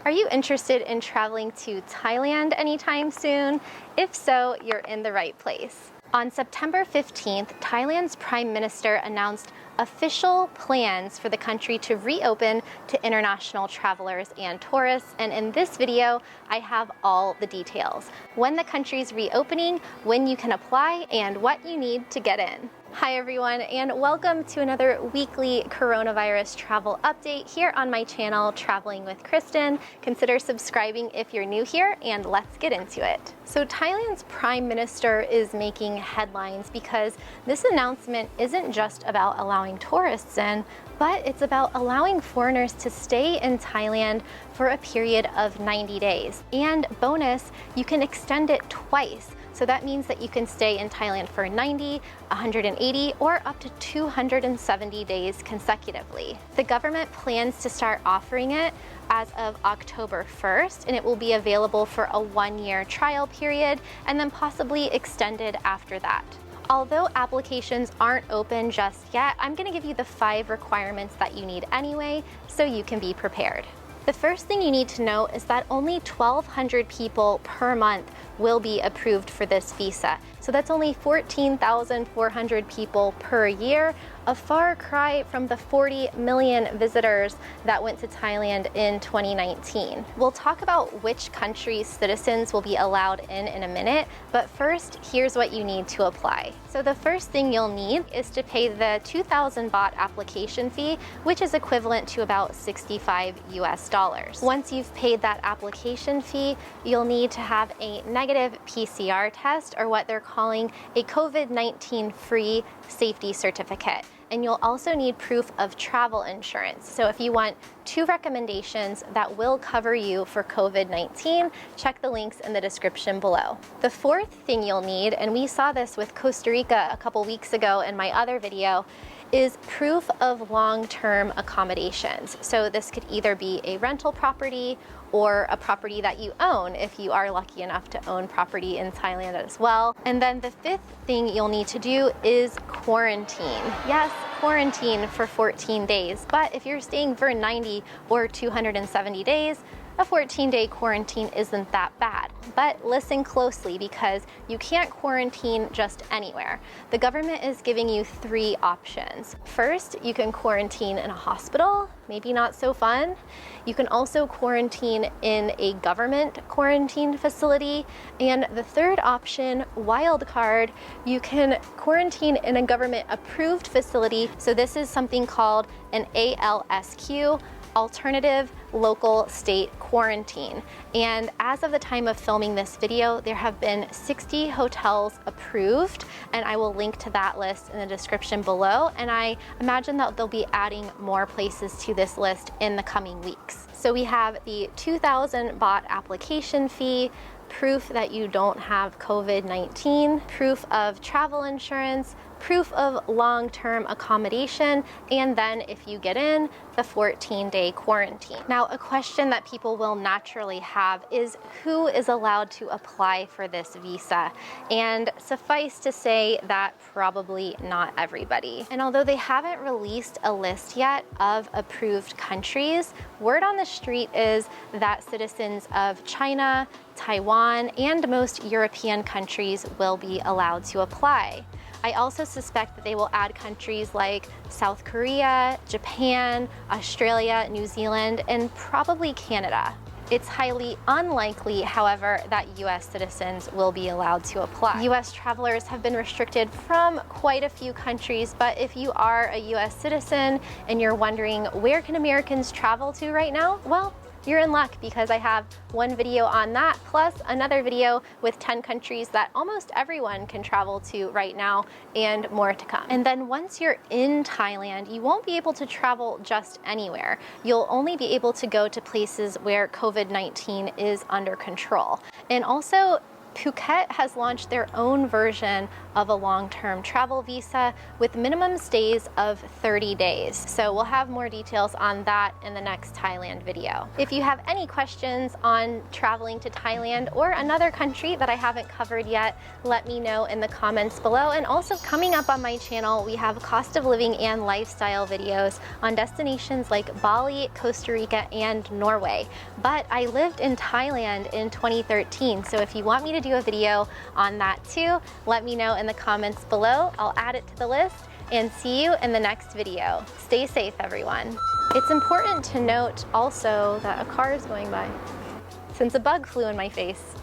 Are you interested in traveling to Thailand anytime soon? If so, you're in the right place. On September 15th, Thailand's Prime Minister announced official plans for the country to reopen to international travelers and tourists. And in this video, I have all the details. When the country's reopening, when you can apply, and what you need to get in. Hi everyone, and welcome to another weekly coronavirus travel update here on my channel, Traveling with Kristin. Consider subscribing if you're new here, and let's get into it. So Thailand's Prime Minister is making headlines because this announcement isn't just about allowing tourists in, but it's about allowing foreigners to stay in Thailand for a period of 90 days. And bonus, you can extend it twice. So that means that you can stay in Thailand for 90, 180, or up to 270 days consecutively. The government plans to start offering it as of October 1st, and it will be available for a 1-year trial period and then possibly extended after that. Although applications aren't open just yet, I'm going to give you the 5 requirements that you need anyway, so you can be prepared. The first thing you need to know is that only 1,200 people per month will be approved for this visa. So that's only 14,400 people per year, a far cry from the 40 million visitors that went to Thailand in 2019. We'll talk about which countries' citizens will be allowed in a minute, but first, here's what you need to apply. So the first thing you'll need is to pay the 2,000 baht application fee, which is equivalent to about $65 US. Once you've paid that application fee, you'll need to have a negative PCR test, or what they're calling a COVID-19 free safety certificate. And you'll also need proof of travel insurance. So if you want 2 recommendations that will cover you for COVID-19, check the links in the description below. The fourth thing you'll need, and we saw this with Costa Rica a couple weeks ago in my other video, is proof of long-term accommodations. So this could either be a rental property or a property that you own if you are lucky enough to own property in Thailand as well. And then the 5th thing you'll need to do is quarantine. Yes, quarantine for 14 days, but if you're staying for 90 or 270 days, a 14-day quarantine isn't that bad. But listen closely, because you can't quarantine just anywhere. The government is giving you 3 options. First, you can quarantine in a hospital, maybe not so fun. You can also quarantine in a government quarantine facility. And the third option, wild card, you can quarantine in a government approved facility. So this is something called an ALSQ, Alternative Local State Quarantine. And as of the time of filming this video, there have been 60 hotels approved, and I will link to that list in the description below. And I imagine that they'll be adding more places to this list in the coming weeks. So we have the 2,000 baht application fee, proof that you don't have COVID-19, proof of travel insurance, proof of long-term accommodation, and then if you get in, the 14-day quarantine. Now, a question that people will naturally have is who is allowed to apply for this visa? And suffice to say that probably not everybody. And although they haven't released a list yet of approved countries, word on the street is that citizens of China, Taiwan, and most European countries will be allowed to apply. I also suspect that they will add countries like South Korea, Japan, Australia, New Zealand, and probably Canada. It's highly unlikely, however, that US citizens will be allowed to apply. US travelers have been restricted from quite a few countries, but if you are a US citizen and you're wondering where can Americans travel to right now, well, you're in luck, because I have one video on that, plus another video with 10 countries that almost everyone can travel to right now, and more to come. And then once you're in Thailand, you won't be able to travel just anywhere. You'll only be able to go to places where COVID-19 is under control. And also, Phuket has launched their own version of a long-term travel visa with minimum stays of 30 days. So we'll have more details on that in the next Thailand video. If you have any questions on traveling to Thailand or another country that I haven't covered yet, let me know in the comments below. And also coming up on my channel, we have cost of living and lifestyle videos on destinations like Bali, Costa Rica, and Norway. But I lived in Thailand in 2013, so if you want me to do a video on that too, let me know in the comments below. I'll add it to the list and see you in the next video. Stay safe, everyone. It's important to note also that a car is going by since a bug flew in my face.